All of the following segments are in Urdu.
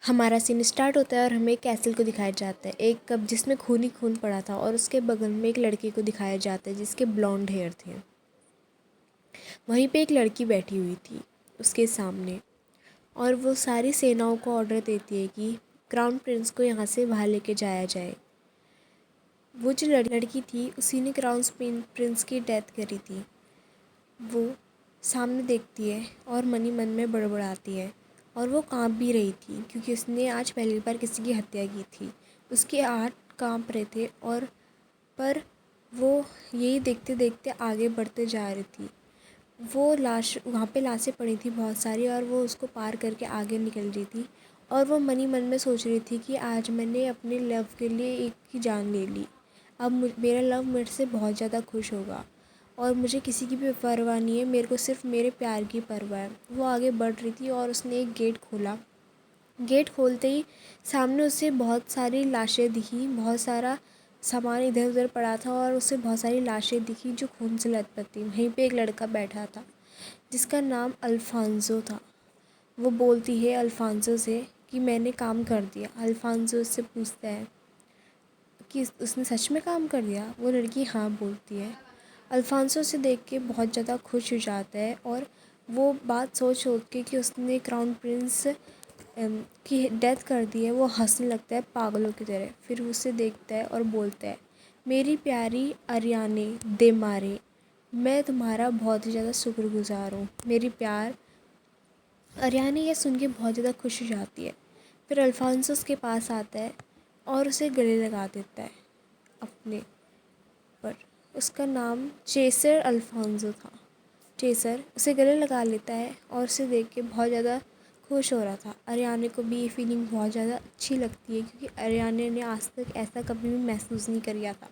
ہمارا سین اسٹارٹ ہوتا ہے اور ہمیں ایک کیسل کو دکھایا جاتا ہے، ایک کپ جس میں خون ہی خون پڑا تھا، اور اس کے بغل میں ایک لڑکی کو دکھایا جاتا ہے جس کے بلونڈ ہیئر تھے۔ وہیں پہ ایک لڑکی بیٹھی ہوئی تھی اس کے سامنے، اور وہ ساری سیناؤں کو آرڈر دیتی ہے کہ کراؤن پرنس کو یہاں سے باہر لے کے جایا جائے۔ وہ جو لڑکی تھی اسی نے کراؤن پرنس کی ڈیتھ کری تھی۔ وہ سامنے دیکھتی ہے اور من ہی من میں بڑبڑاتی ہے، اور وہ کانپ بھی رہی تھی کیونکہ اس نے آج پہلی بار کسی کی ہتیا کی تھی۔ اس کے ہاتھ کانپ رہے تھے، پر وہ یہی دیکھتے دیکھتے آگے بڑھتے جا رہی تھی۔ وہ وہاں پہ لاشیں پڑی تھی بہت ساری، اور وہ اس کو پار کر کے آگے نکل رہی تھی، اور وہ من ہی من میں سوچ رہی تھی کہ آج میں نے اپنے لو کے لیے ایک کی جان لے لی، اب میرا لو میرے سے بہت زیادہ خوش ہوگا، اور مجھے کسی کی بھی پرواہ نہیں ہے، میرے کو صرف میرے پیار کی پرواہ ہے۔ وہ آگے بڑھ رہی تھی اور اس نے ایک گیٹ کھولا۔ گیٹ کھولتے ہی سامنے اسے بہت ساری لاشیں دکھی، بہت سارا سامان ادھر ادھر پڑا تھا، اور اسے بہت ساری لاشیں دکھی جو خون سے لت پت تھی۔ وہیں پہ ایک لڑکا بیٹھا تھا جس کا نام الفانزو تھا۔ وہ بولتی ہے الفانزو سے کہ میں نے کام کر دیا۔ الفانزو اس سے پوچھتا ہے کہ اس نے سچ میں کام کر دیا؟ وہ لڑکی ہاں بولتی ہے۔ الفانزو سے دیکھ کے بہت زیادہ خوش ہو جاتا ہے، اور وہ بات سوچ کے کہ اس نے کراؤن پرنس کی ڈیتھ کر دی ہے وہ ہنسنے لگتا ہے پاگلوں کی طرح۔ پھر اسے دیکھتا ہے اور بولتا ہے، میری پیاری اریانے دے مارے، میں تمہارا بہت ہی زیادہ شکر گزار ہوں میری پیار۔ اریانے یہ سن کے بہت زیادہ خوش ہو جاتی ہے۔ پھر الفانزو اس کے پاس آتا ہے اور اسے گلے لگا دیتا ہے اپنے پر۔ اس کا نام چیسر الفانزو تھا۔ چیسر اسے گلے لگا لیتا ہے اور اسے دیکھ کے بہت زیادہ خوش ہو رہا تھا۔ اریانے کو بھی یہ فیلنگ بہت زیادہ اچھی لگتی ہے کیونکہ اریانے نے آج تک ایسا کبھی بھی محسوس نہیں کیا تھا۔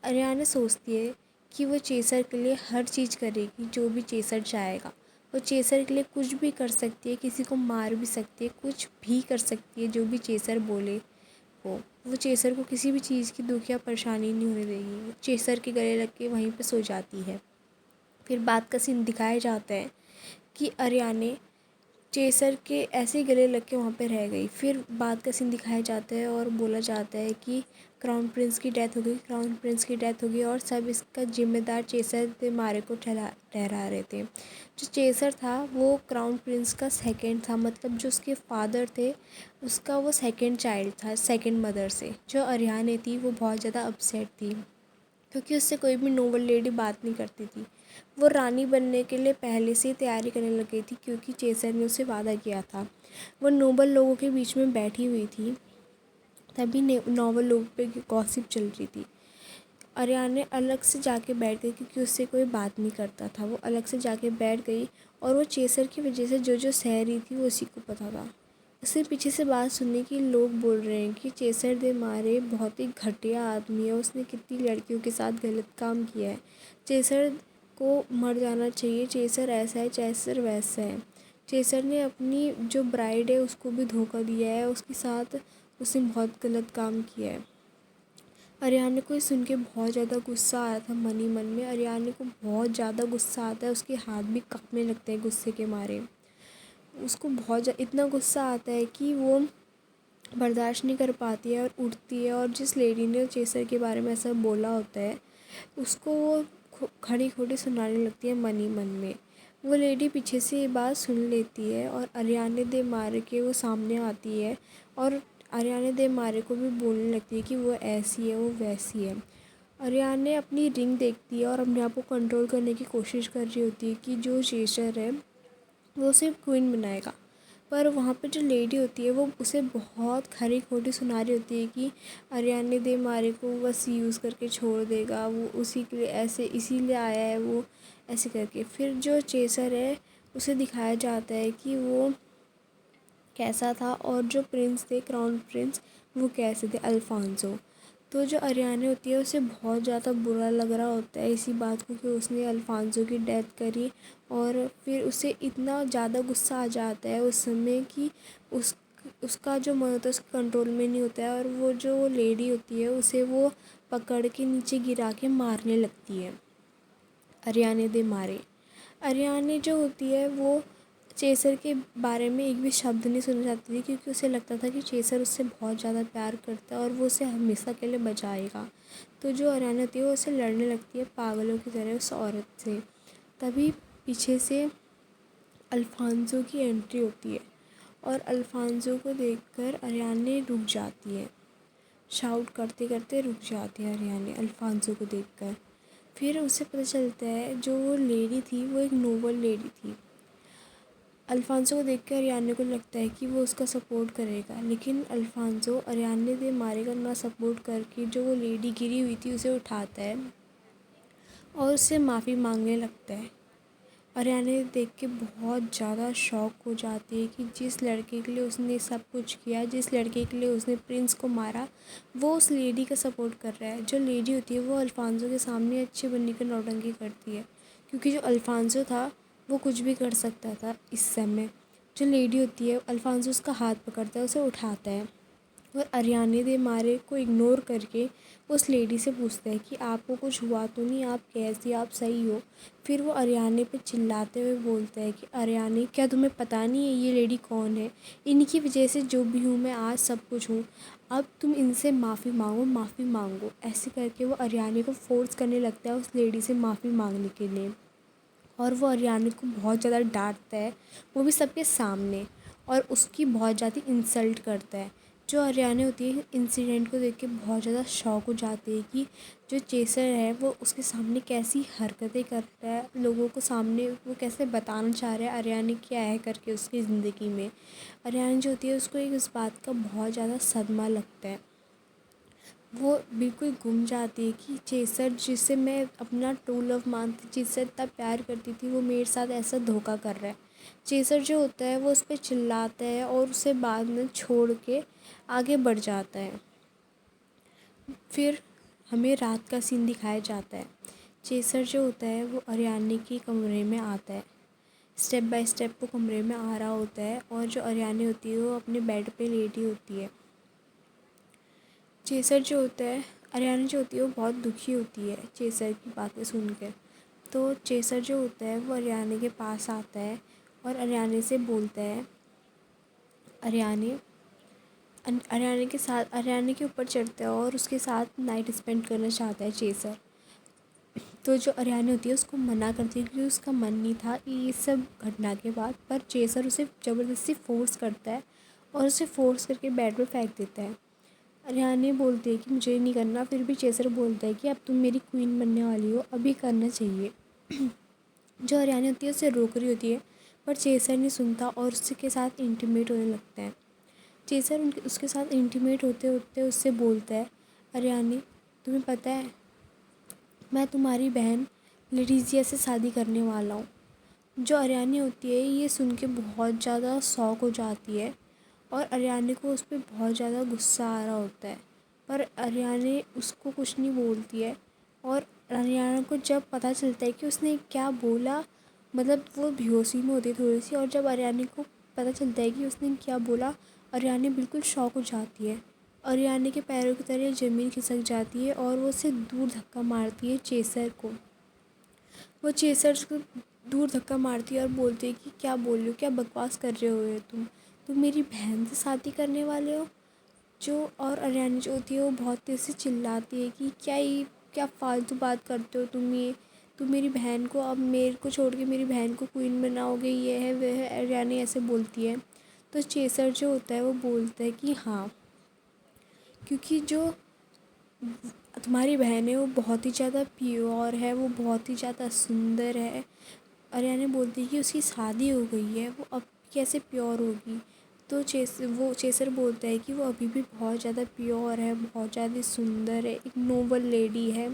اریانے سوچتی ہے کہ وہ چیسر کے لیے ہر چیز کرے گی جو بھی چیسر چاہے گا۔ وہ چیسر کے لیے کچھ بھی کر سکتی ہے، کسی کو مار بھی سکتی ہے، کچھ بھی کر سکتی ہے جو بھی چیسر بولے وہ چیسر کو کسی بھی چیز کی دکھ یا پریشانی نہیں ہونے دے گی۔ وہ چیسر کے گلے لگ کے وہیں پہ سو جاتی ہے۔ پھر بات کا سین دکھایا جاتا ہے کہ اریانے چیسر کے ایسے ہی گلے لگ کے وہاں پہ رہ گئی۔ پھر بات کا سین دکھایا جاتا ہے اور بولا جاتا ہے کہ کراؤن پرنس کی ڈیتھ ہو گئی، کراؤن پرنس کی ڈیتھ ہو گئی، اور سب اس کا ذمہ دار چیسر دے مارے کو ٹھہرا رہے تھے۔ جو چیسر تھا وہ کراؤن پرنس کا سیکنڈ تھا، مطلب جو اس کے فادر تھے اس کا وہ سیکنڈ چائلڈ تھا، سیکنڈ مدر سے۔ جو اریانے تھی وہ بہت زیادہ اپسیٹ تھی کیونکہ اس سے کوئی بھی نوبل لیڈی بات نہیں کرتی تھی۔ وہ رانی بننے کے لیے پہلے سے ہی تیاری کرنے لگ گئی تھی کیونکہ چیسر نے اسے وعدہ کیا تھا۔ وہ نوبل لوگوں کے بیچ میں بیٹھی ہوئی تھی، تبھی نوبل لوگوں پہ گوسپ چل رہی تھی۔ اریانے الگ سے جا کے بیٹھ گئی کیونکہ اس سے کوئی بات نہیں کرتا تھا۔ وہ الگ سے جا کے بیٹھ گئی، اور وہ چیسر کی وجہ سے جو سہ رہی تھی وہ اسی کو پتہ تھا۔ اسے پیچھے سے بات سننے کی لوگ بول رہے ہیں کہ چیسر دے مارے بہت ہی گھٹیا آدمی ہے، اس نے کتنی لڑکیوں کے ساتھ غلط کام کیا ہے، چیسر کو مر جانا چاہیے، چیسر ایسا ہے، چیسر ویسا ہے۔ چیسر نے اپنی جو برائڈ ہے اس کو بھی دھوکہ دیا ہے، اس کے ساتھ اس نے بہت غلط کام کیا ہے۔ اریانے کو یہ سن کے بہت زیادہ غصہ آیا تھا من ہی من میں۔ اریانے کو بہت زیادہ غصہ آتا ہے، اس کے ہاتھ بھی کانپنے لگتے ہیں غصے کے مارے۔ اس کو اتنا غصہ آتا ہے کہ وہ برداشت نہیں کر پاتی ہے اور اٹھتی ہے، اور جس لیڈی نے چیسر کے بارے میں ایسا بولا ہوتا ہے اس کو وہ کھڑی کھڑی سنانے لگتی ہے من ہی من میں۔ وہ لیڈی پیچھے سے یہ بات سن لیتی ہے اور اریانے دے مارے کے وہ سامنے آتی ہے، اور اریانے دے مارے کو بھی بولنے لگتی ہے کہ وہ ایسی ہے، وہ ویسی ہے۔ اریانے اپنی رنگ دیکھتی ہے اور اپنے آپ کو کنٹرول کرنے کی کوشش کر رہی ہوتی ہے کہ جو چیسر ہے وہ اسے کوئین بنائے گا، پر وہاں پہ جو لیڈی ہوتی ہے وہ اسے بہت کھری کھوٹی سنا رہی ہوتی ہے کہ اریانے دے مارے کو بس یوز کر کے چھوڑ دے گا، وہ اسی کے لیے ایسے اسی لیے آیا ہے وہ ایسے کر کے۔ پھر جو چیسر ہے اسے دکھایا جاتا ہے کہ وہ کیسا تھا، اور جو پرنس تھے کراؤن پرنس وہ کیسے تھے، الفانزو۔ تو جو اریانے ہوتی ہے اسے بہت زیادہ برا لگ رہا ہوتا ہے اسی بات کو کہ اس نے الفانزو کی ڈیتھ کری، اور پھر اسے اتنا زیادہ غصہ آ جاتا ہے اس سمے کہ اس کا جو من ہوتا ہے اس کے کنٹرول میں نہیں ہوتا ہے، اور وہ جو لیڈی ہوتی ہے اسے وہ پکڑ کے نیچے گرا کے مارنے لگتی ہے۔ اریانے دے مارے، اریانے جو ہوتی ہے وہ چیسر کے بارے میں ایک بھی شبد نہیں سنا جاتی تھی، کیونکہ اسے لگتا تھا کہ چیسر اس سے بہت زیادہ پیار کرتا ہے اور وہ اسے ہمیشہ کے لیے بچائے گا۔ تو جو آریانا ہوتی ہے وہ اسے لڑنے لگتی ہے پاگلوں کی طرح اس عورت سے۔ تبھی پیچھے سے الفانزو کی انٹری ہوتی ہے اور الفانزو کو دیکھ کر آریانا رک جاتی ہے، شاؤٹ کرتے کرتے رک جاتی ہے آریانا الفانزو کو دیکھ کر۔ پھر اسے پتہ چلتا ہے جو وہ لیڈی تھی وہ ایک نوبل لیڈی تھی۔ الفانزو کو دیکھ کے آریانا کو لگتا ہے کہ وہ اس کا سپورٹ کرے گا، لیکن الفانزو آریانا دے مارے گا نہ سپورٹ کر کے جو وہ لیڈی گری ہوئی تھی اسے اٹھاتا ہے اور اس سے معافی مانگنے لگتا ہے۔ آریانا دیکھ کے بہت زیادہ شوق ہو جاتی ہے کہ جس لڑکے کے لیے اس نے سب کچھ کیا، جس لڑکے کے لیے اس نے پرنس کو مارا، وہ اس لیڈی کا سپورٹ کر رہا ہے۔ جو لیڈی ہوتی ہے وہ الفانزو کے سامنے اچھی بننے کی نوٹنکی کرتی ہے، کیونکہ جو الفانزو تھا وہ کچھ بھی کر سکتا تھا اس سمے۔ جو لیڈی ہوتی ہے الفانزو اس کا ہاتھ پکڑتا ہے، اسے اٹھاتا ہے اور آریانا دے مارے کو اگنور کر کے اس لیڈی سے پوچھتا ہے کہ آپ کو کچھ ہوا تو نہیں، آپ کیسی، آپ صحیح ہو؟ پھر وہ آریانا پہ چلاتے ہوئے بولتا ہے کہ آریانا کیا تمہیں پتہ نہیں ہے یہ لیڈی کون ہے؟ ان کی وجہ سے جو بھی ہوں میں آج سب کچھ ہوں، اب تم ان سے معافی مانگو، معافی مانگو۔ ایسے کر کے وہ آریانا کو فورس کرنے لگتا ہے اس لیڈی سے معافی مانگنے کے لیے، اور وہ آریانا کو بہت زیادہ ڈانٹتا ہے، وہ بھی سب کے سامنے، اور اس کی بہت زیادہ انسلٹ کرتا ہے۔ جو آریانا ہوتی ہے انسیڈنٹ کو دیکھ کے بہت زیادہ شوق ہو جاتی ہے کہ جو چیسر ہے وہ اس کے سامنے کیسی حرکتیں کرتا ہے، لوگوں کو سامنے وہ کیسے بتانا چاہ رہا ہے آریانا کیا ہے کر کے اس کی زندگی میں۔ آریانا جو ہوتی ہے اس کو ایک اس بات کا بہت زیادہ صدمہ لگتا ہے، وہ بالکل گم جاتی ہے کہ چیسر جس سے میں اپنا ٹرو لو مانتی، جس سے اتنا پیار کرتی تھی، وہ میرے ساتھ ایسا دھوکہ کر رہا ہے۔ چیسر جو ہوتا ہے وہ اس پہ چلاتا ہے اور اسے بعد میں چھوڑ کے آگے بڑھ جاتا ہے۔ پھر ہمیں رات کا سین دکھایا جاتا ہے۔ چیسر جو ہوتا ہے وہ آریانا کے کمرے میں آتا ہے، اسٹیپ بائی اسٹیپ وہ کمرے میں آ رہا ہوتا ہے، اور جو آریانا ہوتی ہے وہ اپنے بیڈ پہ لیٹی ہوتی ہے۔ چیسر جو ہوتا ہے، آریانا جو ہوتی ہے وہ بہت دکھی ہوتی ہے چیسر کی باتیں سن کے، تو چیسر جو ہوتا ہے وہ آریانا کے پاس آتا ہے اور آریانا سے بولتا ہے، آریانا کے ساتھ آریانا کے اوپر چڑھتا ہے اور اس کے ساتھ نائٹ اسپینڈ کرنا چاہتا ہے چیسر۔ تو جو آریانا ہوتی ہے اس کو منع کرتی ہے کیونکہ اس کا من نہیں تھا یہ سب گھٹنا کے بعد، پر چیسر اسے زبردستی فورس کرتا ہے اور اسے فورس کر کے بیڈ پہ پھینک دیتا ہے۔ آریانا بولتی ہے کہ مجھے نہیں کرنا، پھر بھی چیسر بولتا ہے کہ اب تم میری کوئین بننے والی ہو، ابھی کرنا چاہیے۔ جو آریانا ہوتی ہے اسے روک رہی ہوتی ہے، پر چیسر نہیں سنتا اور اس کے ساتھ انٹیمیٹ ہونے لگتا ہے۔ چیسر اس کے ساتھ انٹیمیٹ ہوتے ہوتے اس سے بولتا ہے، آریانا تمہیں پتہ ہے میں تمہاری بہن لیٹیزیا سے شادی کرنے والا ہوں۔ جو آریانا ہوتی ہے یہ سن کے بہت زیادہ شوق ہو جاتی ہے اور آریانا کو اس پہ بہت زیادہ غصہ آ رہا ہوتا ہے، پر آریانا اس کو کچھ نہیں بولتی ہے، اور آریانا کو جب پتہ چلتا ہے کہ اس نے کیا بولا، مطلب وہ بیہوشی میں ہوتی ہے تھوڑی سی، اور جب آریانا کو پتہ چلتا ہے کہ اس نے کیا بولا، آریانا بالکل شوق ہو جاتی ہے۔ آریانا کے پیروں کی طرح زمین کھسک جاتی ہے اور وہ اسے دور دھکا مارتی ہے چیسر کو۔ وہ چیسر کو دور دھکا مارتی ہے اور بولتی ہے کہ کیا بول رہے ہو، کیا بکواس کر رہے ہو تم میری بہن سے شادی کرنے والے ہو؟ اور آریانا جو ہوتی ہے وہ بہت تیز سے چلاتی ہے کہ کیا فالتو بات کرتے ہو تم میری بہن کو، اب میرے کو چھوڑ کے میری بہن کو کوئین بناؤ گے، یہ ہے وہ ہے، آریانا ایسے بولتی ہے۔ تو چیسر جو ہوتا ہے وہ بولتا ہے کہ ہاں، کیونکہ جو تمہاری بہن ہے وہ بہت ہی زیادہ پیور ہے، وہ بہت ہی زیادہ سندر ہے۔ آریانا بولتی ہے کہ اس کی شادی ہو گئی ہے، وہ اب کیسے پیور ہوگی؟ تو چیسر بولتا ہے کہ وہ ابھی بھی بہت زیادہ پیور ہے، بہت زیادہ سندر ہے، ایک نوبل لیڈی ہے،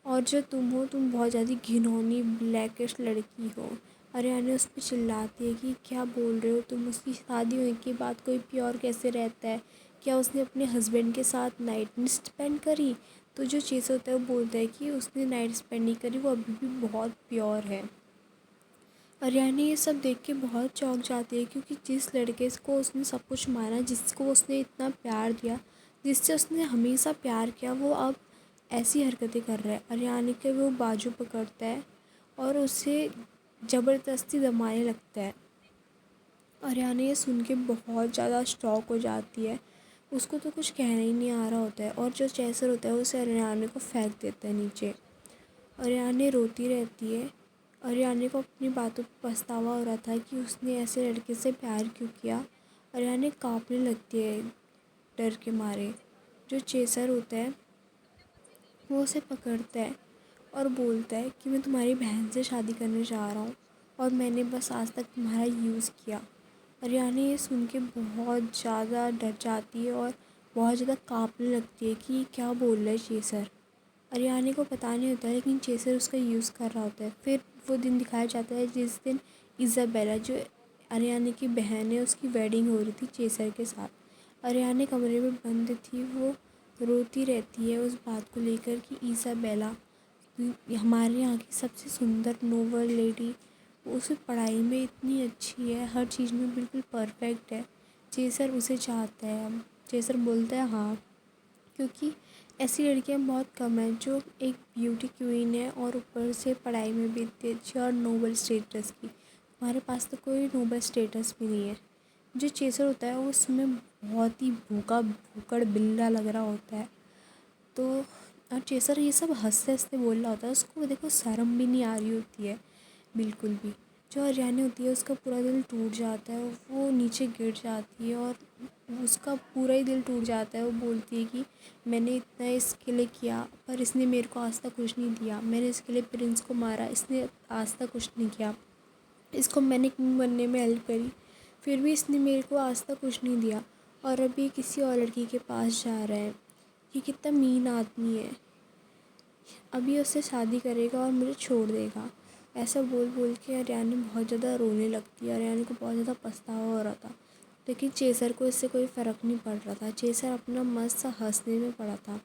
اور جو تم ہو تم بہت زیادہ گھنونی بلیکش لڑکی ہو۔ آریانا اس پہ چلاتی ہے کہ کیا بول رہے ہو تم، اس کی شادی ہونے کے بعد کوئی پیور کیسے رہتا ہے؟ کیا اس نے اپنے ہسبینڈ کے ساتھ نائٹ اسپینڈ کری؟ تو جو چیسر ہوتا ہے وہ بولتا ہے کہ اس نے نائٹ اسپینڈ نہیں کری، وہ ابھی بھی بہت پیور ہے۔ آریانا یہ سب دیکھ کے بہت چونک جاتی ہے، کیونکہ جس لڑکے کو اس نے سب کچھ مانا، جس کو اس نے اتنا پیار دیا، جس سے اس نے ہمیشہ پیار کیا، وہ اب ایسی حرکتیں کر رہا ہے۔ آریانا کے وہ بازو پکڑتا ہے اور اسے زبردستی دبانے لگتا ہے۔ اریانا یہ سن کے بہت زیادہ شاک ہو جاتی ہے، اس کو تو کچھ کہنا ہی نہیں آ رہا ہوتا ہے، اور جو چیسر ہوتا ہے اسے اریانا کو پھینک دیتا ہے نیچے۔ اریانا روتی رہتی ہے۔ اریانا کو اپنی باتوں پہ پچھتاوا ہو رہا تھا کہ اس نے ایسے لڑکے سے پیار کیوں کیا۔ اریانا کانپنے لگتی ہے ڈر کے مارے۔ جو چیسر ہوتا ہے وہ اسے پکڑتا ہے اور بولتا ہے کہ میں تمہاری بہن سے شادی کرنے جا رہا ہوں، اور میں نے بس آج تک تمہارا یوز کیا۔ اریانا یہ سن کے بہت زیادہ ڈر جاتی ہے اور بہت زیادہ کانپنے لگتی ہے کہ یہ کیا بول رہا ہے چیسر۔ اریانا کو پتہ نہیں ہوتا ہے لیکن چیسر اس کا یوز کر رہا ہوتا ہے۔ پھر وہ دن دکھایا جاتا ہے جس دن ایزابیلا، جو اریانا کی بہن ہے، اس کی ویڈنگ ہو رہی تھی چیسر کے ساتھ۔ اریانا کمرے میں بند تھی، وہ روتی رہتی ہے اس بات کو لے کر کہ ایزابیلا ہمارے یہاں کی سب سے سندر نوبل لیڈی، اسے پڑھائی میں اتنی اچھی ہے، ہر چیز میں بالکل پرفیکٹ ہے، چیسر اسے چاہتا ہے۔ چیسر بولتا ہے ہاں، کیونکہ ایسی لڑکیاں بہت کم ہیں جو ایک بیوٹی کوئین ہے اور اوپر سے پڑھائی میں بھی اتنی اچھی اور نوبل اسٹیٹس کی۔ ہمارے پاس تو کوئی نوبل اسٹیٹس بھی نہیں ہے۔ جو چیسر ہوتا ہے وہ اس میں بہت ہی بھوکا بھوکڑ بلا لگ رہا ہوتا ہے، تو اور چیسر یہ سب ہنستے ہنستے بول رہا ہوتا ہے، اس کو دیکھو شرم بھی نہیں آ رہی ہوتی ہے بالکل بھی۔ جو اریانا ہوتی ہے اس کا پورا دل ٹوٹ جاتا ہے، وہ نیچے گر جاتی ہے اور اس کا پورا ہی دل ٹوٹ جاتا ہے۔ وہ بولتی ہے کہ میں نے اتنا اس کے لیے کیا پر اس نے میرے کو آج تک کچھ نہیں دیا، میں نے اس کے لیے پرنس کو مارا، اس نے آج تک کچھ نہیں کیا، اس کو میں نے کنگ بننے میں ہیلپ کری، پھر بھی اس نے میرے کو آج تک کچھ نہیں دیا، اور ابھی کسی اور لڑکی کے پاس جا رہا ہے۔ یہ کتنا مین آدمی ہے، ابھی اس سے شادی کرے گا اور مجھے چھوڑ دے گا۔ ایسا بول بول کے اریانا بہت زیادہ رونے لگتی ہے۔ اریانا کو بہت زیادہ پچھتاوا ہو رہا تھا، لیکن چیسر کو اس سے کوئی فرق نہیں پڑ رہا تھا۔ چیسر اپنا مست ہنسنے میں پڑا تھا۔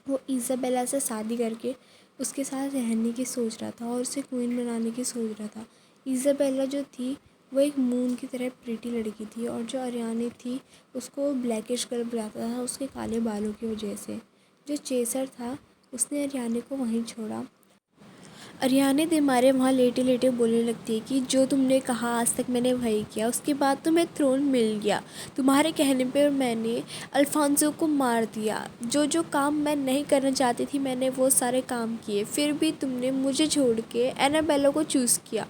وہ ایزابیلا سے شادی کر کے اس کے ساتھ رہنے کی سوچ رہا تھا اور اسے کوئین بنانے کی سوچ رہا تھا۔ ایزابیلا جو تھی وہ ایک مون کی طرح پریٹی لڑکی تھی، اور جو اریانا تھی اس کو بلیکش کلر بلاتا تھا اس کے کالے بالوں کی وجہ سے۔ جو چیسر تھا اس نے اریانا کو وہیں چھوڑا۔ اریانا دن مارے وہاں لیٹے لیٹے بولنے لگتی ہے کہ جو تم نے کہا آج تک میں نے وہی کیا، اس کے بعد تمہیں تھرون مل گیا، تمہارے کہنے پر میں نے الفانسو کو مار دیا، جو جو کام میں نہیں کرنا چاہتی تھی میں نے وہ سارے کام کیے، پھر بھی تم نے مجھے چھوڑ کے اینابیلا کو چوز کیا،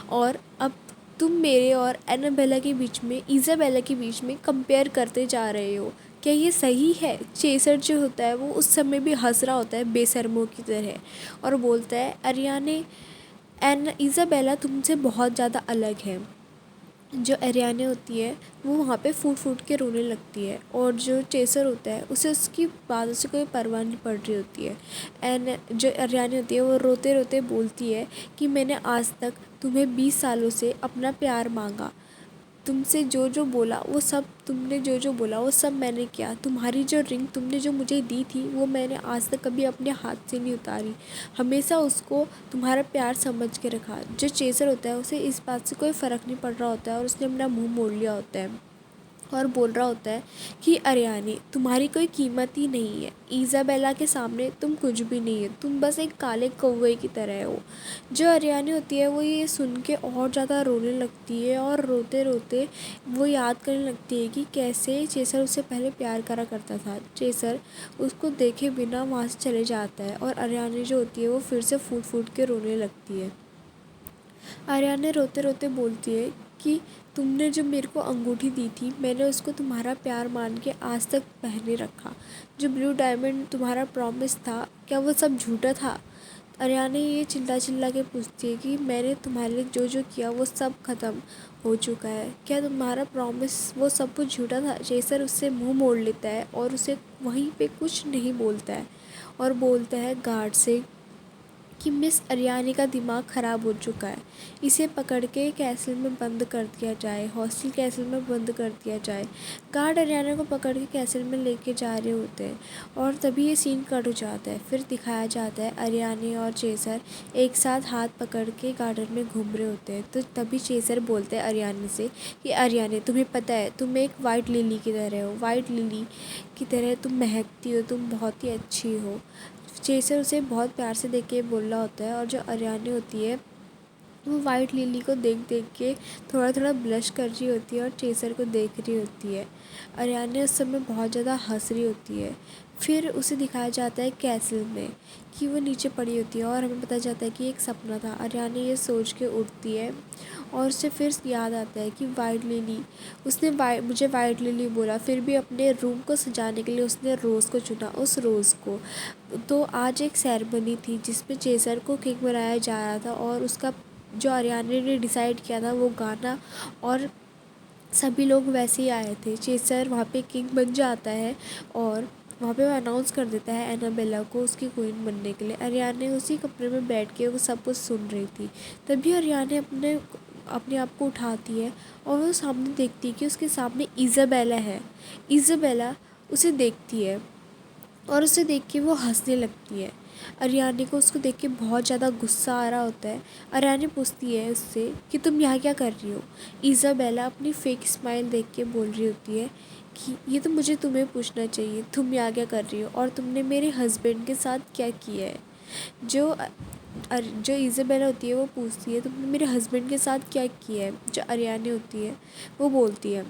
اور اب تم میرے اور اینابیلا کے بیچ میں، ایزابیلا کے بیچ میں کمپیئر کرتے جا رہے ہو، کیا یہ صحیح ہے؟ چیسر جو ہوتا ہے وہ اس سمے بھی ہنس رہا ہوتا ہے بے شرموں کی طرح، اور بولتا ہے اریانا ایزابیلا تم سے بہت زیادہ الگ ہے۔ جو اریانا ہوتی ہے وہ وہاں پہ پھوٹ پھوٹ کے رونے لگتی ہے، اور جو چیسر ہوتا ہے اسے اس کی باتوں سے کوئی پرواہ نہیں پڑ رہی ہوتی ہے۔ جو اریانا ہوتی ہے وہ روتے روتے بولتی ہے کہ میں نے آج تک تمہیں 20 سالوں سے اپنا پیار مانگا، تم سے جو جو بولا وہ سب، تم نے جو جو بولا وہ سب میں نے کیا، تمہاری جو رنگ تم نے جو مجھے دی تھی وہ میں نے آج تک کبھی اپنے ہاتھ سے نہیں اتاری، ہمیشہ اس کو تمہارا پیار سمجھ کے رکھا۔ جو چیسر ہوتا ہے اسے اس بات سے کوئی فرق نہیں پڑ رہا ہوتا ہے، اور اس نے اپنا منہ موڑ لیا ہوتا ہے اور بول رہا ہوتا ہے کہ اریانا تمہاری کوئی قیمت ہی نہیں ہے، ایزابیلا کے سامنے تم کچھ بھی نہیں ہے، تم بس ایک کالے کوے کی طرح ہو۔ جو اریانا ہوتی ہے وہ یہ سن کے اور زیادہ رونے لگتی ہے، اور روتے روتے وہ یاد کرنے لگتی ہے کہ کیسے چیسر اس سے پہلے پیار کرا کرتا تھا۔ چیسر اس کو دیکھے بنا وہاں سے چلے جاتا ہے، اور اریانا جو ہوتی ہے وہ پھر سے پھوٹ پھوٹ کے رونے لگتی ہے۔ اریانا روتے روتے بولتی ہے کہ تم نے جو میرے کو انگوٹھی دی تھی میں نے اس کو تمہارا پیار مان کے آج تک پہنے رکھا، جو بلیو ڈائمنڈ تمہارا پرومس تھا کیا وہ سب جھوٹا تھا؟ اریانا یہ چلا چلا کے پوچھتی ہے کہ میں نے تمہارے لیے جو جو کیا وہ سب ختم ہو چکا ہے، کیا تمہارا پرومس وہ سب کچھ جھوٹا تھا؟ چیسر اس سے منہ موڑ لیتا ہے اور اسے وہیں پہ کچھ نہیں بولتا ہے، اور بولتا ہے گارڈ سے کہ مس اریانا کا دماغ خراب ہو چکا ہے، اسے پکڑ کے کیسل میں بند کر دیا جائے، ہاسٹل کیسل میں بند کر دیا جائے۔ گارڈ اریانا کو پکڑ کے کیسل میں لے کے جا رہے ہوتے ہیں، اور تبھی یہ سین کٹ ہو جاتا ہے۔ پھر دکھایا جاتا ہے اریانا اور چیسر ایک ساتھ ہاتھ پکڑ کے گارڈن میں گھوم رہے ہوتے ہیں، تو تبھی چیسر بولتا ہے اریانا سے کہ اریانا تمہیں پتہ ہے تم ایک وائٹ للی کی طرح ہو، وائٹ للی کی طرح تم مہکتی ہو، تم بہت ہی اچھی ہو۔ چیسر اسے بہت پیار سے دیکھ کے بول رہا ہوتا ہے، اور جو اریانا ہوتی ہے وہ وائٹ للی کو دیکھ دیکھ کے تھوڑا تھوڑا بلش کر رہی ہوتی ہے اور چیسر کو دیکھ رہی ہوتی ہے۔ اریانے اس سمے بہت زیادہ ہنس رہی ہوتی ہے۔ پھر اسے دکھایا جاتا ہے کیسل میں کہ وہ نیچے پڑی ہوتی ہے اور ہمیں پتہ چلتا ہے کہ ایک سپنا تھا۔ اریانے یہ سوچ کے اٹھتی ہے اور اسے پھر یاد آتا ہے کہ وائٹ للی، اس نے مجھے وائٹ للی بولا، پھر بھی اپنے روم کو سجانے کے لیے اس نے روز کو چنا، اس روز کو۔ تو آج ایک سیرمنی تھی جس میں چیسر کو کنگ بنایا جا رہا تھا اور اس کا جو اریانے نے ڈیسائیڈ کیا تھا وہ گانا، اور سبھی لوگ ویسے ہی آئے تھے۔ چیسر وہاں پہ کنگ بن جاتا ہے اور وہاں پہ وہ اناؤنس کر دیتا ہے اینابیلا کو اس کی کوئین بننے کے لیے۔ اریانے اسی کمرے میں بیٹھ کے وہ سب کچھ سن رہی تھی۔ تبھی اریانے اپنے آپ کو اٹھاتی ہے اور وہ سامنے دیکھتی ہے کہ اس کے سامنے ایزابیلا ہے۔ ایزابیلا اسے دیکھتی ہے اور اسے دیکھ کے وہ ہنسنے لگتی ہے۔ اریانے کو اس کو دیکھ کے بہت زیادہ غصہ آ رہا ہوتا ہے۔ اریانے پوچھتی ہے اس سے کہ تم یہاں کیا کر رہی ہو؟ ایزابیلا اپنی فیک اسمائل دیکھ کے بول رہی ہوتی ہے کہ یہ تو مجھے تمہیں پوچھنا چاہیے، تم یہاں کیا کر رہی ہو اور تم نے میرے ہسبینڈ کے ساتھ کیا کیا ہے؟ جو ایزابیلا ہوتی ہے وہ پوچھتی ہے تم نے میرے ہسبینڈ کے ساتھ کیا کیا ہے؟ جو اریانے ہوتی ہے وہ بولتی ہے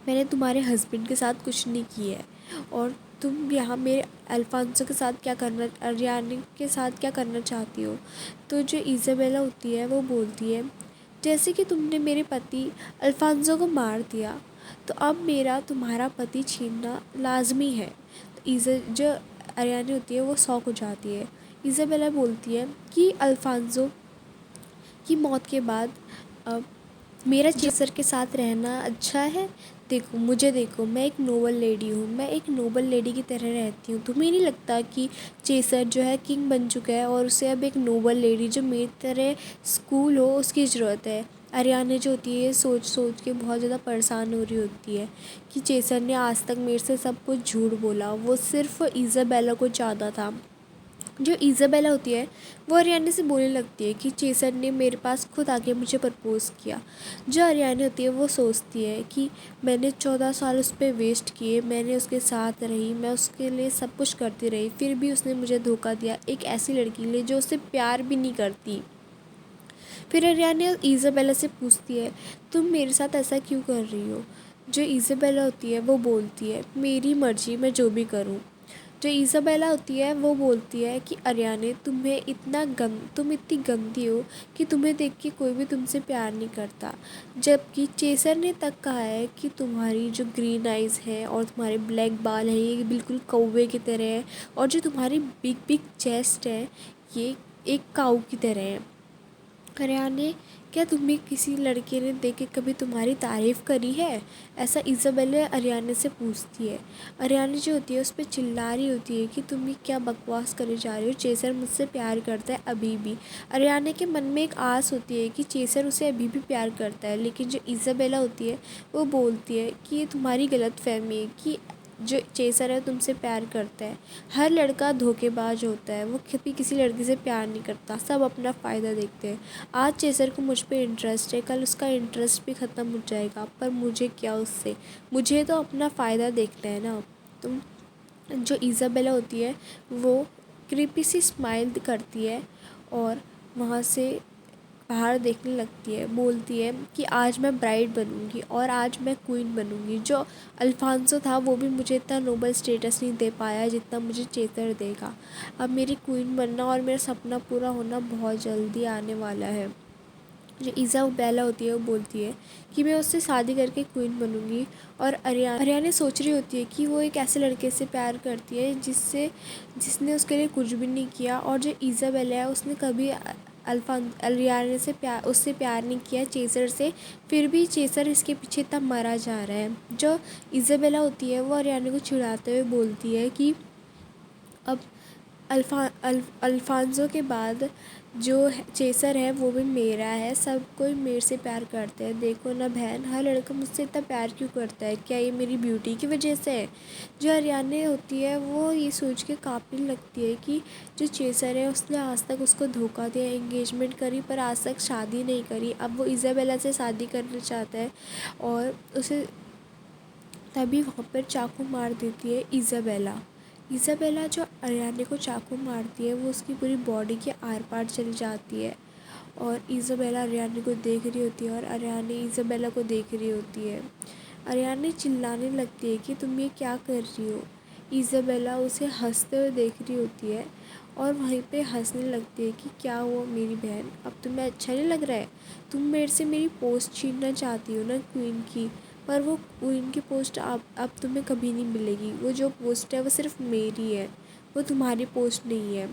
میں نے تمہارے ہسبینڈ کے ساتھ کچھ نہیں کیا ہے، اور تم یہاں میرے الفانسو کے ساتھ اریانے کے ساتھ کیا کرنا چاہتی ہو؟ تو جو ایزابیلا ہوتی ہے وہ بولتی ہے جیسے کہ تم نے میرے پتی الفانسو کو مار دیا تو اب میرا تمہارا پتی چھیننا لازمی ہے۔ جو اریانے ہوتی ہے وہ شاک ہو جاتی ہے۔ ایزابیلا بولتی ہے کہ الفانسو کی موت کے بعد اب میرا چیسر کے ساتھ رہنا اچھا ہے؟ دیکھو میں ایک نوبل لیڈی ہوں، میں ایک نوبل لیڈی کی طرح رہتی ہوں۔ تمہیں نہیں لگتا کہ چیسر جو ہے کنگ بن چکا ہے اور اسے اب ایک نوبل لیڈی جو میری طرح اسکول ہو اس کی ضرورت ہے؟ اریانے جو ہوتی ہے سوچ سوچ کے بہت زیادہ پریشان ہو رہی ہوتی ہے کہ چیسر نے آج تک میرے سے سب کچھ جھوٹ بولا، وہ صرف ایزابیلا کو چاہتا تھا۔ جو ایزابیلا ہوتی ہے وہ اریانے سے بولنے لگتی ہے کہ چیسر نے میرے پاس خود آ کے مجھے پرپوز کیا۔ جو اریانے ہوتی ہے وہ سوچتی ہے کہ میں نے 14 سال اس پہ ویسٹ کیے، میں نے اس کے ساتھ رہی، میں اس کے لیے سب کچھ کرتی رہی، پھر بھی اس نے مجھے دھوکہ دیا ایک ایسی لڑکی لیے جو اسے پیار بھی نہیں کرتی۔ پھر اریانے ایزابیلا سے پوچھتی ہے تم میرے ساتھ ایسا کیوں کر رہی ہو؟ جو ایزابیلا ہوتی ہے وہ بولتی ہے میری مرضی، میں جو بھی کروں۔ جو ایزابیلا ہوتی ہے وہ بولتی ہے کہ اریانے تم اتنی گندی ہو کہ تمہیں دیکھ کے کوئی بھی تم سے پیار نہیں کرتا، جبکہ چیسر نے تک کہا ہے کہ تمہاری جو گرین آئیز ہے اور تمہارے بلیک بال ہیں یہ بالکل کوے کی طرح ہے، اور جو تمہاری بگ بگ چیسٹ ہے یہ ایک کاؤ کی طرح ہے۔ اریانے کیا تمہیں کسی لڑکے نے دیکھ کے کبھی تمہاری تعریف کری ہے؟ ایسا ایزابیلا اریانے سے پوچھتی ہے۔ اریانے جو ہوتی ہے اس پہ چلا رہی ہوتی ہے کہ تم یہ کیا بکواس کرے جا رہی ہو، چیسر مجھ سے پیار کرتا ہے ابھی بھی۔ اریانے کے من میں ایک آس ہوتی ہے کہ چیسر اسے ابھی بھی پیار کرتا ہے، لیکن جو ایزابیلا ہوتی ہے وہ بولتی ہے کہ یہ تمہاری غلط فہمی ہے کہ جو چیسر ہے تم سے پیار کرتا ہے۔ ہر لڑکا دھوکے باز ہوتا ہے، وہ کبھی کسی لڑکی سے پیار نہیں کرتا، سب اپنا فائدہ دیکھتے ہیں۔ آج چیسر کو مجھ پہ انٹرسٹ ہے، کل اس کا انٹرسٹ بھی ختم ہو جائے گا، پر مجھے کیا اس سے، مجھے تو اپنا فائدہ دیکھنا ہے نا۔ تم جو ایزابیلا ہوتی ہے وہ کریپی سی اسمائل کرتی ہے اور وہاں سے باہر دیکھنے لگتی ہے، بولتی ہے کہ آج میں برائڈ بنوں گی اور آج میں کوئین بنوں گی۔ جو الفانسو تھا وہ بھی مجھے اتنا نوبل اسٹیٹس نہیں دے پایا جتنا مجھے چیسر دے گا۔ اب میری کوئین بننا اور میرا سپنا پورا ہونا بہت جلدی آنے والا ہے۔ جو ایزابیلا ہوتی ہے وہ بولتی ہے کہ میں اس سے شادی کر کے کوئین بنوں گی، اور اریانے سوچ رہی ہوتی ہے کہ وہ ایک ایسے لڑکے سے پیار کرتی ہے جس نے اس کے لیے کچھ بھی نہیں کیا، اور جو ایزابیلا ہے اس نے کبھی اریانے سے اس سے پیار نہیں کیا چیسر سے، پھر بھی چیسر اس کے پیچھے اتنا مرا جا رہا ہے۔ جو ایزابیلا ہوتی ہے وہ اریانے کو چڑھاتے ہوئے بولتی ہے کہ اب الفانسو کے بعد جو چیسر ہے وہ بھی میرا ہے، سب کوئی میرے سے پیار کرتے ہیں، دیکھو نا بہن ہر لڑکا مجھ سے اتنا پیار کیوں کرتا ہے، کیا یہ میری بیوٹی کی وجہ سے ہے؟ جو اریانے ہوتی ہے وہ یہ سوچ کے کانپنے لگتی ہے کہ جو چیسر ہے اس نے آج تک اس کو دھوکہ دیا، انگیجمنٹ کری پر آج تک شادی نہیں کری، اب وہ ایزابیلا سے شادی کرنا چاہتا ہے، اور اسے تبھی وہاں پر چاقو مار دیتی ہے ایزابیلا۔ ایزابیلا جو اریانے کو چاقو مارتی ہے وہ اس کی پوری باڈی کے آر پار چلی جاتی ہے، اور ایزابیلا اریانے کو دیکھ رہی ہوتی ہے اور اریانے ایزابیلا کو دیکھ رہی ہوتی ہے۔ اریانے چلانے لگتی ہے کہ تم یہ کیا کر رہی ہو۔ ایزابیلا اسے ہنستے ہوئے دیکھ رہی ہوتی ہے اور وہیں پہ ہنسنے لگتی ہے کہ کیا ہوا میری بہن، اب تمہیں اچھا نہیں لگ رہا ہے؟ تم میرے سے میری پوسٹ چھیننا چاہتی ہو نا کوئین کی، پر وہ کوئین کی پوسٹ اب تمہیں کبھی نہیں ملے گی۔ وہ جو پوسٹ ہے وہ صرف میری ہے، وہ تمہاری پوسٹ نہیں ہے۔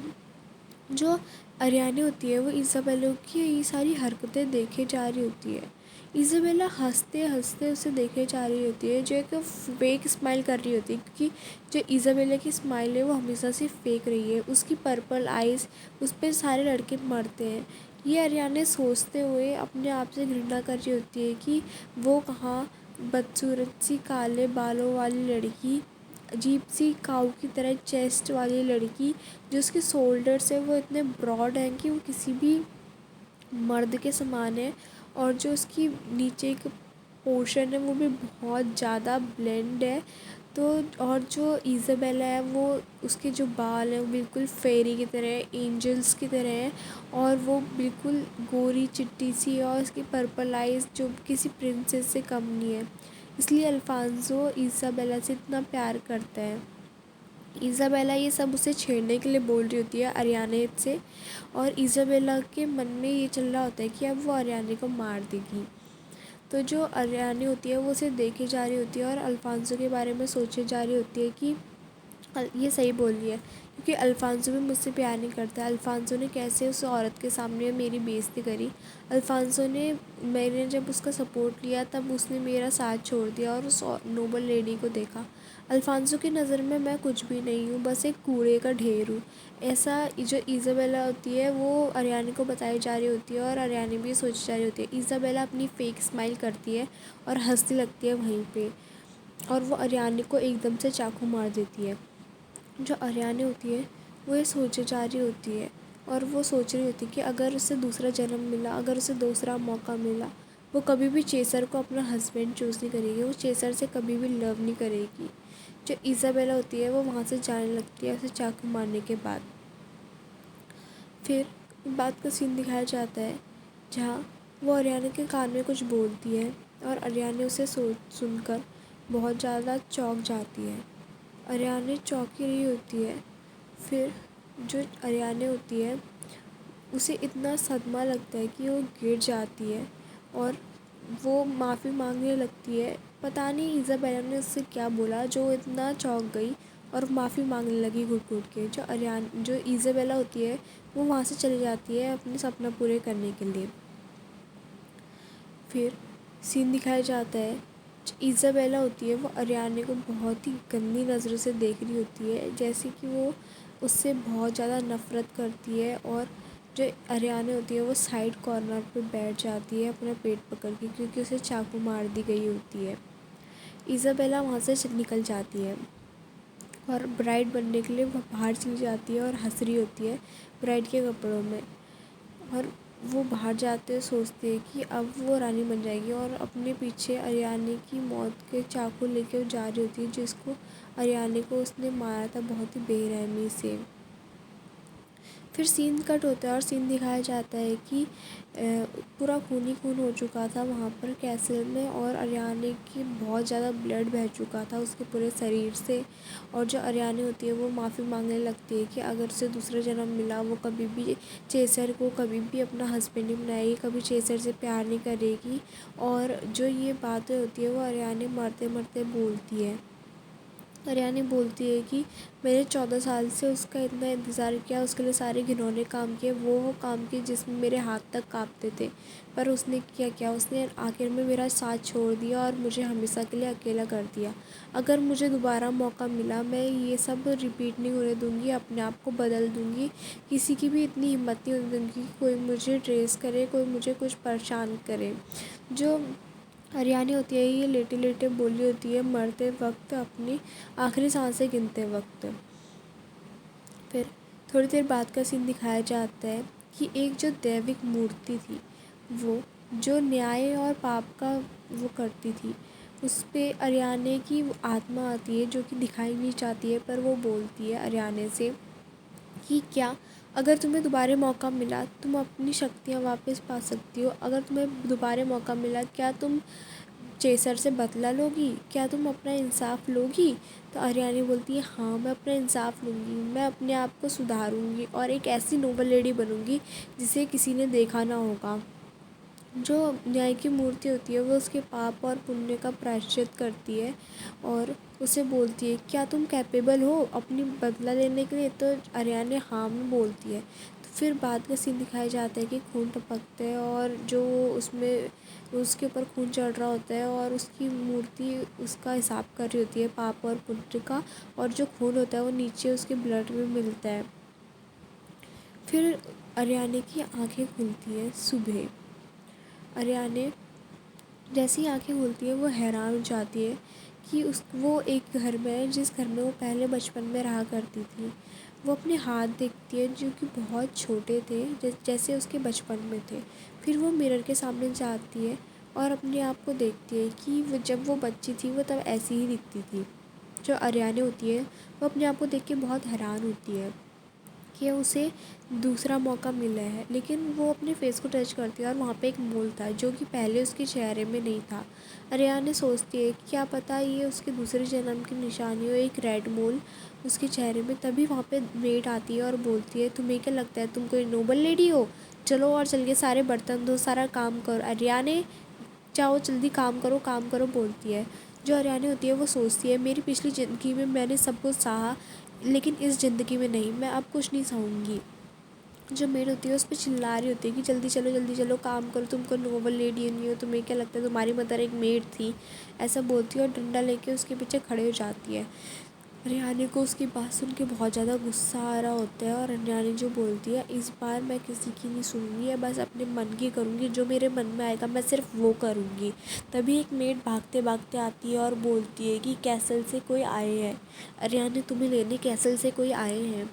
جو اریانے ہوتی ہے وہ ایزابیلا کی یہ ساری حرکتیں دیکھے جا رہی ہوتی ہے۔ ایزابیلا ہنستے ہنستے اسے دیکھے جا رہی ہوتی ہے، جو ایک فیک اسمائل کر رہی ہوتی ہے، کیونکہ جو ایزابیلا کی اسمائل ہے وہ ہمیشہ سے فیک رہی ہے۔ اس کی پرپل آئیز، اس پہ سارے لڑکے مرتے ہیں۔ یہ اریانے سوچتے ہوئے اپنے آپ سے گھرنا کر رہی ہوتی ہے کہ وہ کہاں بدصورت سی کالے بالوں والی لڑکی، عجیب سی کاؤ کی طرح چیسٹ والی لڑکی، جو اس کے شولڈرس ہیں وہ اتنے براڈ ہیں کہ وہ کسی بھی مرد کے سامان ہے، اور جو اس کی نیچے ایک پورشن ہے وہ بھی بہت زیادہ بلینڈ ہے۔ تو اور جو ایزابیلا ہے وہ اس کے جو بال ہیں وہ بالکل فیری کی طرح ہے، اینجلس کی طرح ہیں، اور وہ بالکل گوری چٹی سی ہے، اور اس کی پرپل آئیز جو کسی پرنسس سے کم نہیں ہے۔ اس لیے الفانزو ایزابیلا سے اتنا پیار کرتا ہے۔ ایزابیلا یہ سب اسے چھیڑنے کے لیے بول رہی ہوتی ہے اریانے سے، اور ایزابیلا کے من میں یہ چل رہا ہوتا ہے کہ اب وہ اریانے کو مار دے گی۔ تو جو اریانے ہوتی ہے وہ اسے دیکھے جا رہی ہوتی ہے اور الفانزو کے بارے میں سوچے جا رہی ہوتی ہے کہ یہ صحیح بول رہی ہے، کیونکہ الفانزو بھی مجھ سے پیار نہیں کرتا۔ الفانزو نے کیسے اس عورت کے سامنے میری بےعزتی کری، الفانزو نے، میں نے جب اس کا سپورٹ لیا تب اس نے میرا ساتھ چھوڑ دیا اور اس نوبل لیڈی کو دیکھا۔ الفانزو کی نظر میں کچھ بھی نہیں ہوں، بس ایک کوڑے کا ڈھیر ہوں۔ ایسا جو ایزابیلا ہوتی ہے وہ اریانے کو بتائی جا رہی ہوتی ہے، اور اریانے بھی سوچی جا رہی ہوتی ہے۔ ایزابیلا اپنی فیک اسمائل کرتی ہے اور ہنسنے لگتی ہے وہیں پہ، اور وہ اریانے کو ایک دم سے چاقو مار دیتی ہے۔ جو اریانے ہوتی ہے وہ یہ سوچے جا رہی ہوتی ہے، اور وہ سوچ رہی ہوتی ہے کہ اگر اسے دوسرا جنم ملا، اگر اسے دوسرا موقع ملا، وہ کبھی بھی چیسر کو اپنا ہسبینڈ چوز نہیں کرے گی، وہ چیسر سے کبھی بھی لو نہیں کرے گی۔ جو ایزابیلا ہوتی ہے وہ وہاں سے جانے لگتی ہے اسے چاقو مارنے کے بعد۔ پھر بات کا سین دکھایا جاتا ہے جہاں وہ اریانے کے کان میں کچھ بولتی ہے، اور اریانے اسے سن کر بہت زیادہ چونک جاتی ہے۔ اریانے چونکی رہی ہوتی ہے۔ پھر جو اریانے ہوتی ہے اسے اتنا صدمہ لگتا ہے کہ وہ گر جاتی ہے اور وہ معافی مانگنے لگتی ہے۔ پتہ نہیں ایزابیلا نے اس سے کیا بولا جو اتنا چونک گئی اور معافی مانگنے لگی گھٹ گھٹ کے۔ جو ایزابیلا ہوتی ہے وہ وہاں سے چلی جاتی ہے اپنے سپنا پورے کرنے کے لیے۔ پھر سین دکھایا جاتا ہے جو ایزابیلا ہوتی ہے وہ اریانے کو بہت ہی گندی نظروں سے دیکھ رہی ہوتی ہے، جیسے کہ وہ اس سے بہت زیادہ نفرت کرتی ہے، اور جو اریانے ہوتی ہے وہ سائڈ کارنر پہ بیٹھ جاتی ہے اپنا پیٹ پکڑ کے، کیونکہ اسے چاقو مار دی گئی ہوتی ہے۔ ایزابیلا وہاں سے نکل جاتی ہے اور برائڈ بننے کے لیے وہ باہر چلی جاتی ہے اور ہنس رہی ہوتی ہے برائڈ کے کپڑوں میں، اور وہ باہر جاتے سوچتے ہیں کہ اب وہ رانی بن جائے گی، اور اپنے پیچھے اریانے کی موت کے چاقو لے کے جا رہی ہوتی ہے، جس کو اریانے کو اس نے مارا تھا بہت ہی بے رحمی سے۔ پھر سین کٹ ہوتا ہے اور سین دکھایا جاتا ہے کہ پورا خون ہی خون ہو چکا تھا وہاں پر کیسل میں، اور اریانے کی بہت زیادہ بلڈ بہہ چکا تھا اس کے پورے شریر سے، اور جو اریانے ہوتی ہے وہ معافی مانگنے لگتی ہے کہ اگر اسے دوسرا جنم ملا وہ کبھی بھی چیسر کو کبھی بھی اپنا ہسبینڈ نہیں بنائے گی، کبھی چیسر سے پیار نہیں کرے گی، اور جو یہ باتیں ہوتی ہے وہ اریانے مرتے مرتے بولتی ہے۔ اریانے بولتی ہے کہ میں نے 14 سال سے اس کا اتنا انتظار کیا، اس کے لیے سارے گھنونے کام کیے، وہ کام کیے جس میں میرے ہاتھ تک کانپتے تھے، پر اس نے کیا اس نے آخر میں میرا ساتھ چھوڑ دیا اور مجھے ہمیشہ کے لیے اکیلا کر دیا۔ اگر مجھے دوبارہ موقع ملا میں یہ سب ریپیٹ نہیں ہونے دوں گی، اپنے آپ کو بدل دوں گی، کسی کی بھی اتنی ہمت نہیں ہونے دوں گی کہ کوئی مجھے ٹریس کرے، کوئی مجھے کچھ پریشان کرے۔ جو اریانے ہوتی ہے یہ لیٹے لیٹے بولی ہوتی ہے مرتے وقت، اپنی آخری سانسیں گنتے وقت۔ پھر تھوڑی دیر بعد کا سین دکھایا جاتا ہے کہ ایک جو دیوک مورتی تھی، وہ جو نیائے اور پاپ کا وہ کرتی تھی، اس پہ اریانے کی آتما آتی ہے جو کہ دکھائی نہیں چاہتی ہے، پر وہ بولتی ہے اریانے سے کہ کیا اگر تمہیں دوبارہ موقع ملا تم اپنی شکتیاں واپس پا سکتی ہو. اگر تمہیں دوبارہ موقع ملا کیا تم چیسر سے بدلہ لوگی؟ کیا تم اپنا انصاف لوگی؟ تو آریانی بولتی ہے ہاں میں اپنا انصاف لوں گی. میں اپنے آپ کو سدھاروں گی اور ایک ایسی نوبل لیڈی بنوں گی جسے کسی نے دیکھا نہ ہوگا. جو نیائے کی مورتی ہوتی ہے وہ اس کے پاپ اور پنیہ کا پراشچت کرتی ہے اور اسے بولتی ہے کیا تم کیپیبل ہو اپنی بدلہ لینے کے لیے؟ تو آریانی ہاں میں بولتی ہے. تو پھر بعد کا سین دکھایا جاتا ہے کہ خون ٹپکتا ہے اور جو اس میں اس کے اوپر خون چڑھ رہا ہوتا ہے اور اس کی مورتی اس کا حساب کر رہی ہوتی ہے پاپ اور پنیہ کا، اور جو خون ہوتا ہے وہ نیچے اس کے بلڈ میں ملتا ہے. پھر آریانی کی آنکھیں کھلتی ہیں صبح. آریانی جیسی آنکھیں کھلتی ہیں وہ حیران ہو جاتی ہے کہ وہ ایک گھر میں ہے جس گھر میں وہ پہلے بچپن میں رہا کرتی تھی. وہ اپنے ہاتھ دیکھتی ہے جو کہ بہت چھوٹے تھے جیسے اس کے بچپن میں تھے. پھر وہ مرر کے سامنے جاتی ہے اور اپنے آپ کو دیکھتی ہے کہ وہ جب وہ بچی تھی وہ تب ایسی ہی دکھتی تھی. جو آریانی ہوتی ہے وہ اپنے آپ کو دیکھ کے بہت حیران ہوتی ہے کہ اسے دوسرا موقع ملا ہے، لیکن وہ اپنے فیس کو ٹچ کرتی ہے اور وہاں پہ ایک مول تھا جو کہ پہلے اس کے چہرے میں نہیں تھا. آریانی سوچتی ہے کہ کیا پتہ یہ اس کے دوسرے جنم کی نشانی ہو، ایک ریڈ مول اس کے چہرے میں. تبھی وہاں پہ میڈ آتی ہے اور بولتی ہے تمہیں کیا لگتا ہے تم کوئی نوبل لیڈی ہو؟ چلو اور چل کے سارے برتن دھو، سارا کام کرو. آریانی چاہو جلدی کام کرو بولتی ہے. جو آریانی ہوتی ہے وہ سوچتی ہے میری پچھلی زندگی میں نے سب کچھ سہا لیکن اس زندگی میں نہیں، میں اب کچھ نہیں سہوں گی. جو میڈ ہوتی ہے اس پہ چلا رہی ہوتی ہے کہ جلدی چلو کام کرو، تم کو نوبل لیڈی نہیں ہو، تمہیں کیا لگتا ہے تمہاری مدر ایک میڈ تھی، ایسا بولتی ہے اور ڈنڈا لے کے اس کے پیچھے کھڑے ہو جاتی ہے. آریانی کو اس کی بات سن کے بہت زیادہ غصہ آ رہا ہوتا ہے اور آریانی جو بولتی ہے اس بار میں کسی کی نہیں سنوں گی، بس اپنے من کی کروں گی، جو میرے من میں آئے گا میں صرف وہ کروں گی. تبھی ایک میڈ بھاگتے بھاگتے آتی ہے اور بولتی ہے کہ کیسل سے کوئی آئے ہیں، آریانی تمہیں لینے کیسل سے کوئی آئے ہیں.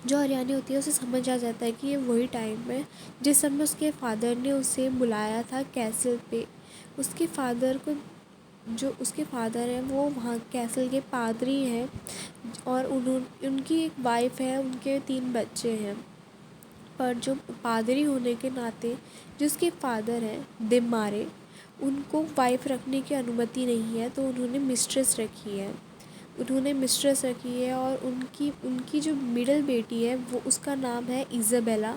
جو آریانی ہوتی ہے اسے سمجھ آ جاتا ہے کہ یہ وہی ٹائم ہے جس سمے اس کے فادر نے اسے بلایا تھا کیسل پہ. اس کے فادر کو جو اس کے فادر ہیں وہ وہاں کیسل کے پادری ہیں اور ان کی ایک وائف ہے، ان کے 3 بچے ہیں. پر جو پادری ہونے کے ناطے جس کے فادر ہیں دیمارے، ان کو وائف رکھنے کی انومتی نہیں ہے تو انہوں نے مسٹریس رکھی ہے. اور ان کی جو مڈل بیٹی ہے وہ اس کا نام ہے ایزابیلا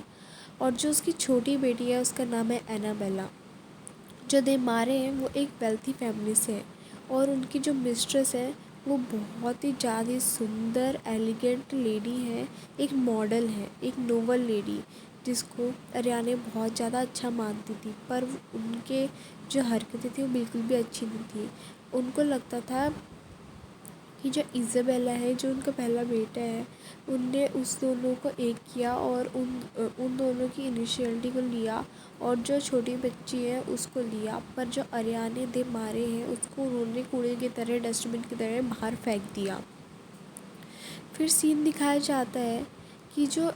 اور جو اس کی چھوٹی بیٹی ہے اس کا نام ہے اینابیلا. جو دیمارے ہیں وہ ایک ویلتھی فیملی سے ہیں اور ان کی جو مسٹریس ہے وہ بہت ہی زیادہ سندر ایلیگنٹ لیڈی ہے، ایک ماڈل ہے، ایک نوبل لیڈی جس کو آریانی بہت زیادہ اچھا مانتی تھی. پر ان کے جو حرکتیں تھیں وہ بالکل بھی اچھی نہیں تھی. ان کو لگتا تھا کہ جو ایزابیلا ہے جو ان کا پہلا بیٹا ہے ان نے اس دونوں کو ایک کیا اور ان دونوں کی انیشیلٹی کو لیا اور جو چھوٹی بچی ہے اس کو لیا. پر جو آریانی دیمارے ہیں اس کو انہوں نے کوڑے کی طرح ڈسٹ بن کی طرح باہر پھینک دیا. پھر سین دکھایا جاتا ہے کہ جو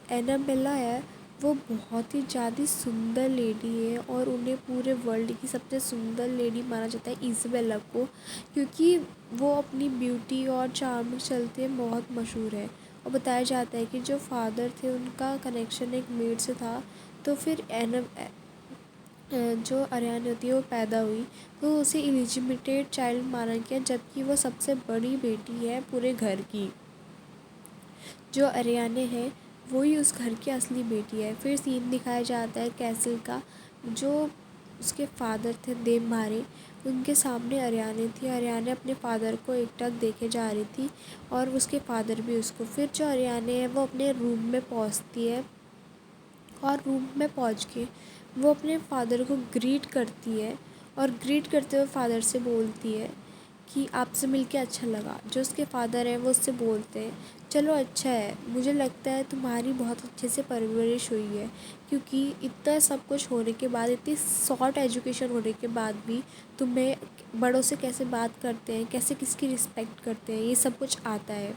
اینابیلا ہے وہ بہت ہی زیادہ سندر لیڈی ہے اور انہیں پورے ورلڈ کی سب سے سندر لیڈی مانا جاتا ہے ایزابیلا کو، کیونکہ وہ اپنی بیوٹی اور چارم کے چلتے بہت مشہور ہے. اور بتایا جاتا ہے کہ جو فادر تھے ان کا کنیکشن ایک میڈ سے تھا. تو پھر جو آریانی ہوتی ہے وہ پیدا ہوئی تو اسے ایلیجیمیٹیڈ چائلڈ مانا گیا جبکہ وہ سب سے بڑی بیٹی ہے پورے گھر کی. جو آریانی ہے وہی اس گھر کی اصلی بیٹی ہے. پھر سین دکھایا جاتا ہے کیسل کا. جو اس کے فادر تھے دیمارے ان کے سامنے آریانی تھی. آریانی اپنے فادر کو ایک ٹک دیکھے جا رہی تھی اور اس کے فادر بھی اس کو. پھر جو آریانی ہے وہ اپنے روم میں پہنچتی ہے اور روم میں پہنچ کے وہ اپنے فادر کو گریٹ کرتی ہے اور گریٹ کرتے ہوئے فادر سے بولتی ہے کہ آپ سے مل کے اچھا لگا. جو اس کے فادر ہیں وہ اس سے بولتے ہیں چلو اچھا ہے، مجھے لگتا ہے تمہاری بہت اچھے سے پرورش ہوئی ہے، کیونکہ اتنا سب کچھ ہونے کے بعد، اتنی شارٹ ایجوکیشن ہونے کے بعد بھی تمہیں بڑوں سے کیسے بات کرتے ہیں، کیسے کس کی رسپیکٹ کرتے ہیں، یہ سب کچھ آتا ہے.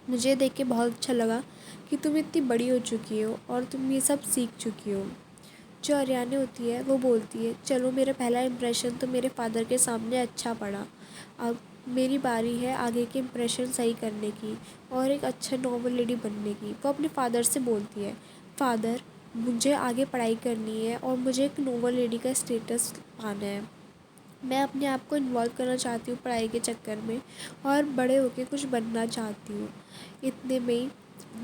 مجھے دیکھ کے بہت اچھا لگا کہ تم اتنی بڑی ہو چکی ہو اور تم یہ سب سیکھ چکی ہو. جو آریانی ہوتی ہے وہ بولتی ہے چلو میرا پہلا امپریشن تو میرے فادر کے سامنے اچھا پڑا، اب میری باری ہے آگے کے امپریشن صحیح کرنے کی اور ایک اچھا نارمل لیڈی بننے کی۔ وہ اپنے فادر سے بولتی ہے، فادر مجھے آگے پڑھائی کرنی ہے اور مجھے ایک نارمل لیڈی کا اسٹیٹس پانا ہے، میں اپنے آپ کو انوالو کرنا چاہتی ہوں پڑھائی کے چکر میں اور بڑے ہو کے کچھ بننا چاہتی ہوں۔ اتنے میں ہی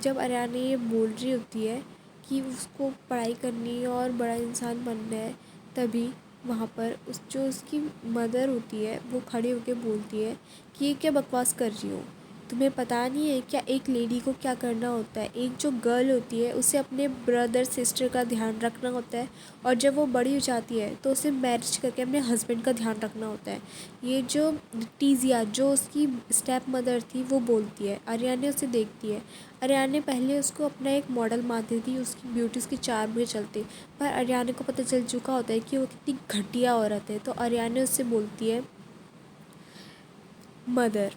جب آریانہ یہ بول رہی ہوتی ہے کہ اس کو پڑھائی کرنی ہے اور بڑا انسان بننا ہے، تبھی وہاں پر اس کی مدر ہوتی ہے وہ کھڑی ہو کے بولتی ہے کہ یہ کیا بکواس کر رہی ہو، تمہیں پتہ نہیں ہے کیا ایک لیڈی کو کیا کرنا ہوتا ہے؟ ایک جو گرل ہوتی ہے اسے اپنے بردر سسٹر کا دھیان رکھنا ہوتا ہے، اور جب وہ بڑی ہو جاتی ہے تو اسے میرج کر کے اپنے ہسبینڈ کا دھیان رکھنا ہوتا ہے۔ یہ جو ٹیزیا جو اس کی اسٹیپ مدر تھی وہ بولتی ہے، آریانہ اسے دیکھتی ہے۔ آریانہ پہلے اس کو اپنا ایک ماڈل مانتی تھی، اس کی بیوٹی اس کی چارم کے چلتے، پر آریانہ کو پتہ چل چکا ہوتا ہے کہ وہ کتنی گھٹیا عورت ہے، تو آریانہ اس سے بولتی ہے مدر۔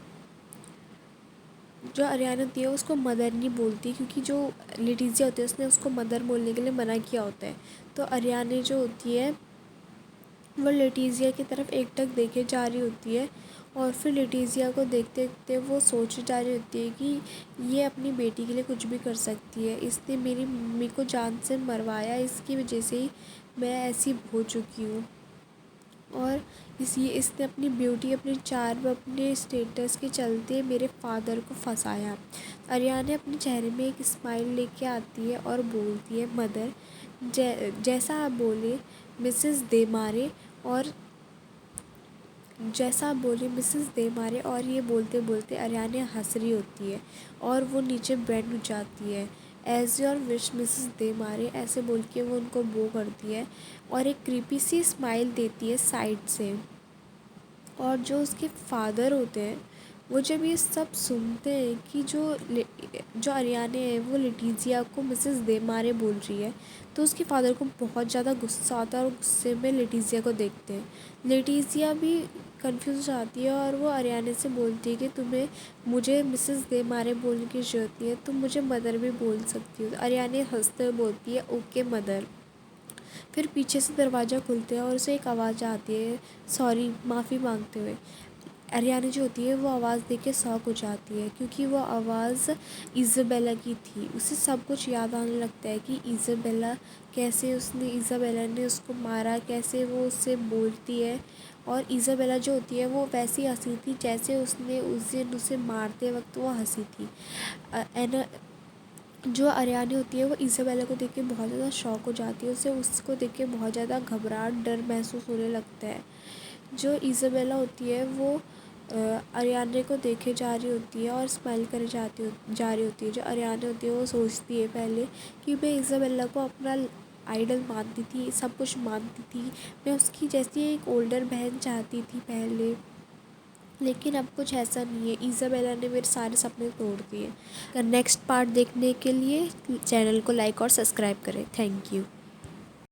جو آریانہ ہوتی ہے اس کو مدر نہیں بولتی، کیونکہ جو لیٹیزیا ہوتی ہے اس نے اس کو مدر بولنے کے لیے منع کیا ہوتا ہے۔ تو آریانہ جو ہوتی ہے وہ لیٹیزیا کی طرف ایک ٹک دیکھے جا رہی ہوتی ہے، اور پھر لیٹیزیا کو دیکھتے دیکھتے وہ سوچ جا رہی ہوتی ہے کہ یہ اپنی بیٹی کے لیے کچھ بھی کر سکتی ہے، اس نے میری ممی کو جان سے مروایا، اس کی وجہ سے ہی میں ایسی ہو چکی ہوں، اور اس نے اپنی بیوٹی اپنی چارم اپنے اسٹیٹس کے چلتے میرے فادر کو پھنسایا۔ آریانہ اپنے چہرے میں ایک اسمائل لے کے آتی ہے اور بولتی ہے مدر جیسا آپ بولے مسز دے مارے، اور جیسا آپ بولے مسز دے مارے، اور یہ بولتے بولتے آریانہ ہنس رہی ہوتی ہے اور وہ نیچے بینڈ ہو جاتی ہے۔ ایز یور وش مسز دے مارے ایسے بول کے وہ ان کو بو کرتی ہے اور ایک کریپی سی اسمائل دیتی ہے سائڈ سے۔ اور جو اس کے فادر ہوتے ہیں وہ جب یہ سب سنتے ہیں کہ جو آریانہ ہے وہ لیٹیزیا کو مسز دے مارے بول رہی ہے، تو اس کے فادر کو بہت زیادہ غصہ آتا ہے اور غصے میں لیٹیزیا کو دیکھتے ہیں۔ لیٹیزیا بھی کنفیوز ہو جاتی ہے اور وہ آریانہ سے بولتی ہے کہ تمہیں مجھے مسز دے مارے بولنے کی ضرورت نہیں ہے، تم مجھے مدر بھی بول سکتی ہو۔ آریانہ ہنستے ہوئے بولتی ہے اوکے مدر۔ پھر پیچھے سے دروازہ کھلتا ہے اور اسے ایک آواز آتی ہے سوری معافی مانگتے ہوئے۔ آریانہ جو ہوتی ہے وہ آواز دیکھ کے شاک ہو جاتی ہے، کیونکہ وہ آواز ایزابیلا کی تھی۔ اسے سب کچھ یاد آنے لگتا ہے کہ ایزابیلا کیسے ایزابیلا نے اس کو مارا، کیسے وہ اس سے بولتی ہے، اور ایزابیلا جو ہوتی ہے وہ ویسی ہنسی تھی جیسے اس نے اس دن اسے مارتے وقت وہ ہنسی تھی۔ جو آریانہ ہوتی ہے وہ ایزابیلا کو دیکھ کے بہت زیادہ شاک ہو جاتی ہے، اسے اس کو دیکھ کے بہت زیادہ گھبراہٹ ڈر محسوس ہونے لگتا ہے۔ جو ایزابیلا ہوتی ہے وہ آریانہ کو دیکھے جا رہی ہوتی ہے اور اسمائل کرے جا رہی ہوتی ہے۔ جو آریانہ ہوتی ہے وہ سوچتی ہے پہلے کہ میں ایزابیلا کو اپنا آئیڈل مانتی تھی، سب کچھ مانتی تھی، میں اس کی جیسی ایک اولڈر بہن چاہتی تھی پہلے، لیکن اب کچھ ایسا نہیں ہے، ایزابیلا نے میرے سارے سپنے توڑ دیے۔ نیکسٹ پارٹ دیکھنے کے لیے چینل کو لائک اور سبسکرائب کریں۔ Thank you.